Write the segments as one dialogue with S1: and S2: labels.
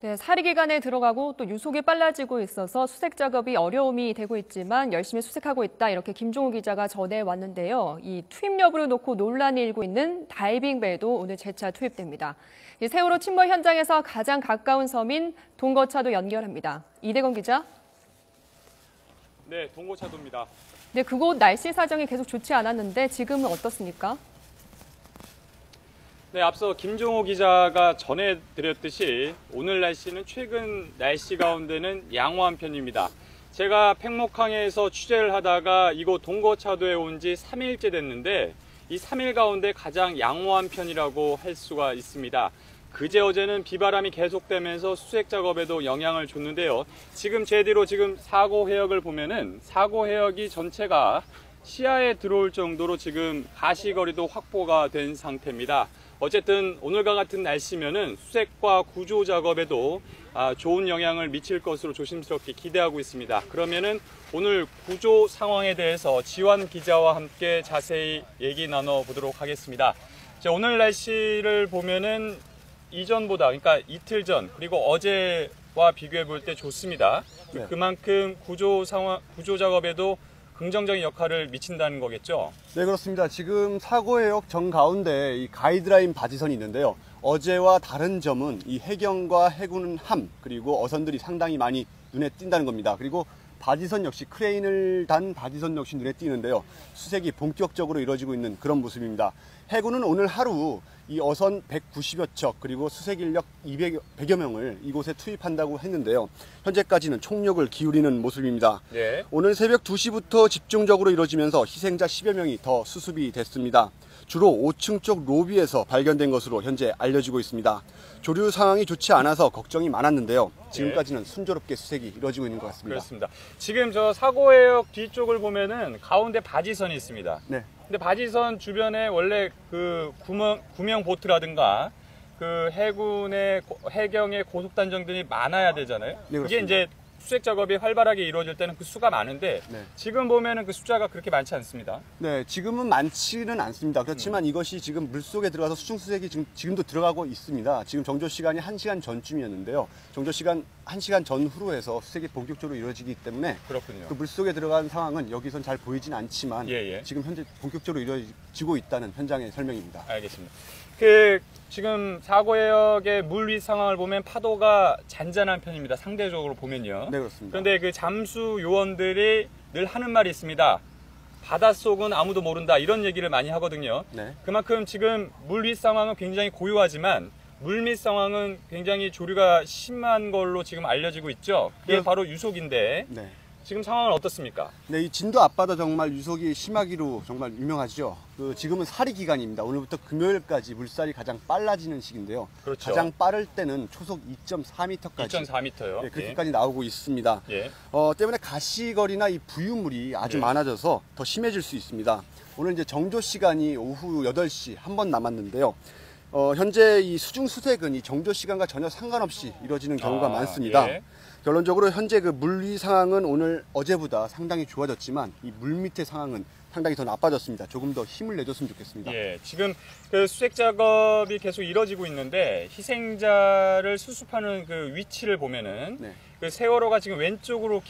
S1: 네, 사리 기간에 들어가고 또 유속이 빨라지고 있어서 수색 작업이 어려움이 되고 있지만 열심히 수색하고 있다. 이렇게 김종우 기자가 전해왔는데요. 이 투입 여부를 놓고 논란이 일고 있는 다이빙배도 오늘 재차 투입됩니다. 이 세월호 침몰 현장에서 가장 가까운 섬인 동거차도 연결합니다. 이대건 기자.
S2: 네, 동거차도입니다.
S1: 네, 그곳 날씨 사정이 계속 좋지 않았는데 지금은 어떻습니까?
S2: 네, 앞서 김종호 기자가 전해드렸듯이 오늘 날씨는 최근 날씨 가운데는 양호한 편입니다. 제가 팽목항에서 취재를 하다가 이곳 동거차도에 온 지 3일째 됐는데 이 3일 가운데 가장 양호한 편이라고 할 수가 있습니다. 그제 어제는 비바람이 계속되면서 수색 작업에도 영향을 줬는데요. 지금 제 뒤로 지금 사고 해역을 보면은 사고 해역이 전체가 시야에 들어올 정도로 지금 가시거리도 확보가 된 상태입니다. 어쨌든 오늘과 같은 날씨면은 수색과 구조 작업에도 좋은 영향을 미칠 것으로 조심스럽게 기대하고 있습니다. 그러면은 오늘 구조 상황에 대해서 지환 기자와 함께 자세히 얘기 나눠보도록 하겠습니다. 오늘 날씨를 보면은 이전보다, 그러니까 이틀 전 그리고 어제와 비교해 볼 때 좋습니다.
S3: 네.
S2: 그만큼 구조 작업에도 긍정적인 역할을 미친다는 거겠죠?
S3: 네, 그렇습니다. 지금 사고해역 정가운데 이 가이드라인 바지선이 있는데요. 어제와 다른 점은 이 해경과 해군함 그리고 어선들이 상당히 많이 눈에 띈다는 겁니다. 그리고 바지선 역시 크레인을 단 바지선 역시 눈에 띄는데요. 수색이 본격적으로 이루어지고 있는 그런 모습입니다. 해군은 오늘 하루 이 어선 190여 척 그리고 수색 인력 100여 명을 이곳에 투입한다고 했는데요. 현재까지는 총력을 기울이는 모습입니다.
S2: 네.
S3: 오늘 새벽 2시부터 집중적으로 이루어지면서 희생자 10여 명이 더 수습이 됐습니다. 주로 5층 쪽 로비에서 발견된 것으로 현재 알려지고 있습니다. 조류 상황이 좋지 않아서 걱정이 많았는데요. 지금까지는 순조롭게 수색이 이루어지고 있는 것 같습니다.
S2: 그렇습니다. 지금 저 사고해역 뒤쪽을 보면은 가운데 바지선이 있습니다.
S3: 네.
S2: 근데 바지선 주변에 원래 그 구명 보트라든가 그 해경의 고속단정들이 많아야 되잖아요.
S3: 네,
S2: 그게
S3: 그렇습니다.
S2: 이제 수색 작업이 활발하게 이루어질 때는 그 수가 많은데
S3: 네.
S2: 지금 보면은 그 숫자가 그렇게 많지 않습니다.
S3: 네, 지금은 많지는 않습니다. 그렇지만 이것이 지금 물속에 들어가서 수중 수색이 지금도 들어가고 있습니다. 지금 정조 시간이 1시간 전쯤이었는데요. 정조 시간 1시간 전후로 해서 수색이 본격적으로 이루어지기 때문에
S2: 그렇군요.
S3: 그 물속에 들어간 상황은 여기선 잘 보이진 않지만 지금 현재 본격적으로 이루어지고 있다는 현장의 설명입니다.
S2: 알겠습니다. 지금 사고해역의 물 위 상황을 보면 파도가 잔잔한 편입니다. 상대적으로 보면요.
S3: 네, 그렇습니다.
S2: 그런데 그 잠수 요원들이 늘 하는 말이 있습니다. 바닷속은 아무도 모른다, 이런 얘기를 많이 하거든요.
S3: 네.
S2: 그만큼 지금 물 위 상황은 굉장히 고요하지만 물 밑 상황은 굉장히 조류가 심한 걸로 지금 알려지고 있죠. 그게
S3: 네.
S2: 바로 유속인데
S3: 네.
S2: 지금 상황은 어떻습니까?
S3: 네, 이 진도 앞바다 정말 유속이 심하기로 정말 유명하죠. 지금은 사리 기간입니다. 오늘부터 금요일까지 물살이 가장 빨라지는 시기인데요.
S2: 그렇죠.
S3: 가장 빠를 때는 초속 2.4m까지
S2: 2.4m요.
S3: 네, 그렇게까지 나오고 있습니다.
S2: 예.
S3: 때문에 가시거리나 이 부유물이 아주
S2: 예.
S3: 많아져서 더 심해질 수 있습니다. 오늘 이제 정조 시간이 오후 8시 한 번 남았는데요. 현재 이 수중 수색은 이 정조 시간과 전혀 상관없이 이루어지는 경우가 많습니다.
S2: 예.
S3: 결론적으로 현재 그 물위 상황은 어제보다 상당히 좋아졌지만 이 물밑의 상황은 상당히 더 나빠졌습니다. 조금 더 힘을 내줬으면 좋겠습니다.
S2: 예, 지금 그 수색 작업이 계속 이뤄지고 있는데 희생자를 수습하는 그 위치를 보면은
S3: 네.
S2: 그 세월호가 지금 왼쪽으로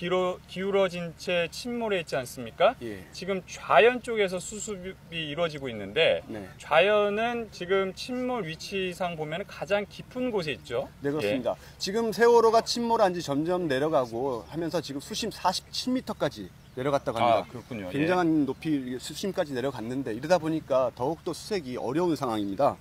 S2: 기울어진 채 침몰해 있지 않습니까?
S3: 예.
S2: 지금 좌연 쪽에서 수습이 이루어지고 있는데
S3: 네.
S2: 좌연은 지금 침몰 위치상 보면 가장 깊은 곳에 있죠.
S3: 네, 그렇습니다. 지금 세월호가 침몰한 지 점점 내려가고 하면서 지금 수심 47m까지 내려갔다고 합니다.
S2: 그렇군요.
S3: 굉장한 높이 수심까지 내려갔는데 이러다 보니까 더욱더 수색이 어려운 상황입니다.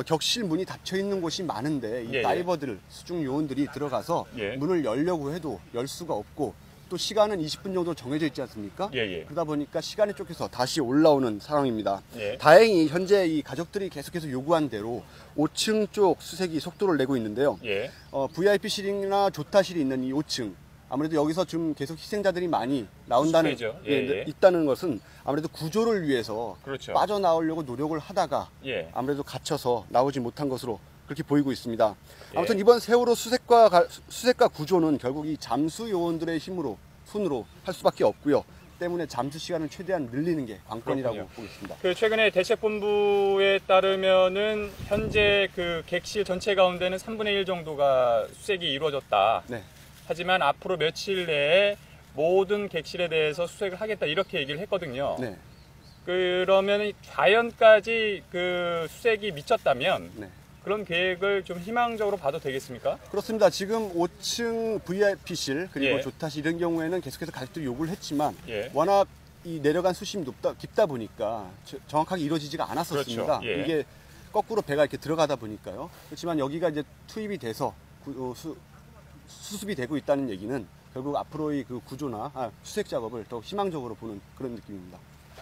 S3: 격실 문이 닫혀 있는 곳이 많은데 이 다이버들, 수중 요원들이 들어가서 문을 열려고 해도 열 수가 없고 또 시간은 20분 정도 정해져 있지 않습니까? 그러다 보니까 시간이 쫓겨서 다시 올라오는 상황입니다. 다행히 현재 이 가족들이 계속해서 요구한 대로 5층 쪽 수색이 속도를 내고 있는데요. VIP실이나 조타실이 있는 이 5층 아무래도 여기서 좀 계속 희생자들이 많이 나온다는 있다는 것은 아무래도 구조를 위해서
S2: 그렇죠.
S3: 빠져나오려고 노력을 하다가 아무래도 갇혀서 나오지 못한 것으로 그렇게 보이고 있습니다. 아무튼 이번 세월호 수색과 구조는 결국 이 잠수 요원들의 힘으로 손으로 할 수밖에 없고요. 때문에 잠수 시간을 최대한 늘리는 게 관건이라고
S2: 그렇군요.
S3: 보겠습니다.
S2: 그 최근에 대책본부에 따르면은 현재 그 객실 전체 가운데는 3분의 1 정도가 수색이 이루어졌다.
S3: 네.
S2: 하지만 앞으로 며칠 내에 모든 객실에 대해서 수색을 하겠다 이렇게 얘기를 했거든요.
S3: 네.
S2: 그러면 과연까지 그 수색이 미쳤다면
S3: 네.
S2: 그런 계획을 좀 희망적으로 봐도 되겠습니까?
S3: 그렇습니다. 지금 5층 VIP실 그리고
S2: 예.
S3: 조타실 이런 경우에는 계속해서 가족들이 요구를 했지만
S2: 예.
S3: 워낙 이 내려간 수심이 깊다 보니까 정확하게 이루어지지가 않았었습니다.
S2: 그렇죠. 예.
S3: 이게 거꾸로 배가 이렇게 들어가다 보니까요. 그렇지만 여기가 이제 투입이 돼서 수습이 되고 있다는 얘기는 결국 앞으로의 그 구조나 수색 작업을 더 희망적으로 보는 그런 느낌입니다.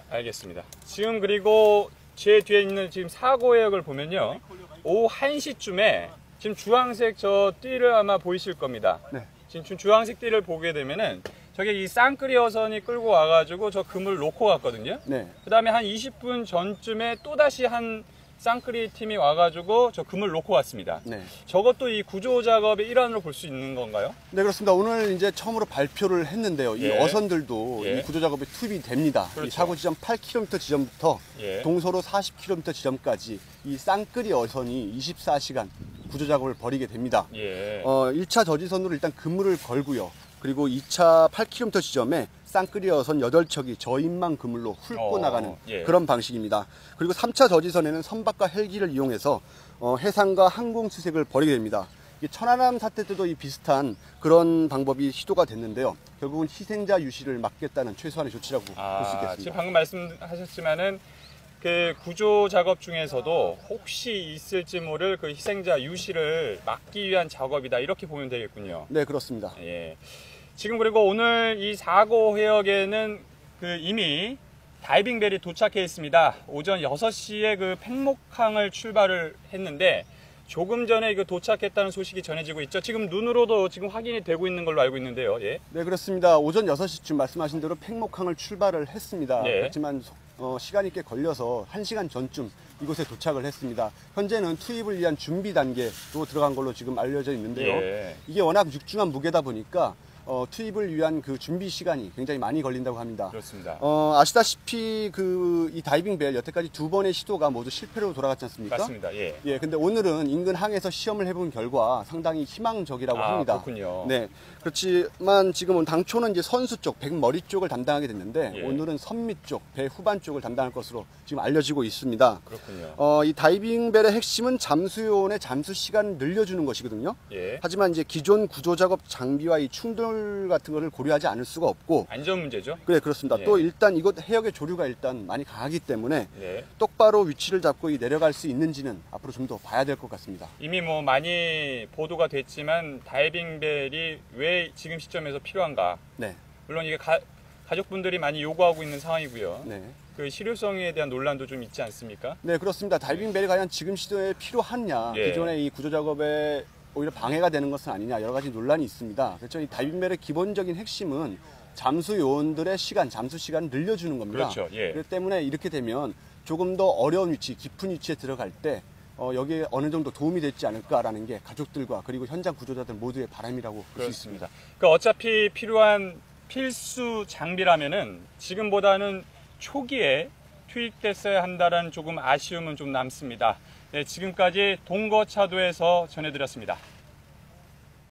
S2: 알겠습니다. 지금 그리고 제 뒤에 있는 지금 사고역을 보면요. 오후 1시쯤에 지금 주황색 저 띠를 아마 보이실 겁니다.
S3: 네.
S2: 지금 주황색 띠를 보게 되면은 저게 이 쌍끌이 어선이 끌고 와가지고 저 금을 놓고 갔거든요.
S3: 네.
S2: 그 다음에 한 20분 전쯤에 또다시 한 쌍끌이 팀이 와가지고 저 금을 놓고 왔습니다.
S3: 네.
S2: 저것도 이 구조 작업의 일환으로 볼 수 있는 건가요?
S3: 네, 그렇습니다. 오늘 이제 처음으로 발표를 했는데요. 이
S2: 예.
S3: 어선들도
S2: 예.
S3: 이 구조 작업에 투입이 됩니다.
S2: 그렇죠.
S3: 이 사고 지점 8km 지점부터
S2: 예.
S3: 동서로 40km 지점까지 이 쌍끌이 어선이 24시간 구조 작업을 벌이게 됩니다.
S2: 예.
S3: 1차 저지선으로 일단 그물을 걸고요. 그리고 2차 8km 지점에 쌍끌이 어선 8척이 저인망 그물로 훑고 나가는
S2: 예.
S3: 그런 방식입니다. 그리고 3차 저지선에는 선박과 헬기를 이용해서 해상과 항공 수색을 벌이게 됩니다. 천안함 사태 때도 이 비슷한 그런 방법이 시도가 됐는데요. 결국은 희생자 유실을 막겠다는 최소한의 조치라고 볼 수 있겠습니다.
S2: 지금 방금 말씀하셨지만은 그 구조 작업 중에서도 혹시 있을지 모를 그 희생자 유실을 막기 위한 작업이다 이렇게 보면 되겠군요.
S3: 네, 그렇습니다.
S2: 예. 지금 그리고 오늘 이 사고 해역에는 그 이미 다이빙벨이 도착해 있습니다. 오전 6시에 그 팽목항을 출발을 했는데 조금 전에 그 도착했다는 소식이 전해지고 있죠. 지금 눈으로도 지금 확인이 되고 있는 걸로 알고 있는데요. 예.
S3: 네, 그렇습니다. 오전 6시쯤 말씀하신 대로 팽목항을 출발을 했습니다.
S2: 예.
S3: 그렇지만 시간이 꽤 걸려서 1시간 전쯤 이곳에 도착을 했습니다. 현재는 투입을 위한 준비 단계로 들어간 걸로 지금 알려져 있는데요.
S2: 예.
S3: 이게 워낙 육중한 무게다 보니까 투입을 위한 그 준비 시간이 굉장히 많이 걸린다고 합니다.
S2: 그렇습니다.
S3: 아시다시피 이 다이빙벨 여태까지 2번의 시도가 모두 실패로 돌아갔지 않습니까?
S2: 맞습니다. 예.
S3: 예, 근데 오늘은 인근 항에서 시험을 해본 결과 상당히 희망적이라고 합니다.
S2: 그렇군요.
S3: 네. 그렇지만 지금은 당초는 이제 선수 쪽, 배 머리 쪽을 담당하게 됐는데
S2: 예.
S3: 오늘은 선미 쪽, 배 후반 쪽을 담당할 것으로 지금 알려지고 있습니다.
S2: 그렇군요.
S3: 이 다이빙벨의 핵심은 잠수요원의 잠수 시간을 늘려주는 것이거든요.
S2: 예.
S3: 하지만 이제 기존 구조 작업 장비와 이 충돌 같은 것을 고려하지 않을 수가 없고
S2: 안전 문제죠.
S3: 그래 그렇습니다.
S2: 예.
S3: 또 일단 이곳 해역의 조류가 일단 많이 강하기 때문에
S2: 예.
S3: 똑바로 위치를 잡고 내려갈 수 있는지는 앞으로 좀 더 봐야 될 것 같습니다.
S2: 이미 뭐 많이 보도가 됐지만 다이빙벨이 왜 지금 시점에서 필요한가?
S3: 네.
S2: 물론 이게 가족분들이 많이 요구하고 있는 상황이고요.
S3: 네.
S2: 그 실효성에 대한 논란도 좀 있지 않습니까?
S3: 네, 그렇습니다. 다이빙벨이 과연 지금 시대에 필요하냐,
S2: 예.
S3: 기존의 이 구조 작업에 오히려 방해가 되는 것은 아니냐, 여러 가지 논란이 있습니다. 그렇죠. 이 다이빙벨의 기본적인 핵심은 잠수 요원들의 시간, 잠수 시간을 늘려주는 겁니다.
S2: 그렇죠. 예.
S3: 그렇기 때문에 이렇게 되면 조금 더 어려운 위치, 깊은 위치에 들어갈 때 여기에 어느 정도 도움이 되지 않을까라는 게 가족들과 그리고 현장 구조자들 모두의 바람이라고 볼 수 있습니다.
S2: 그러니까 어차피 필요한 필수 장비라면은 지금보다는 초기에 투입됐어야 한다는 조금 아쉬움은 좀 남습니다. 네, 지금까지 동거차도에서 전해드렸습니다.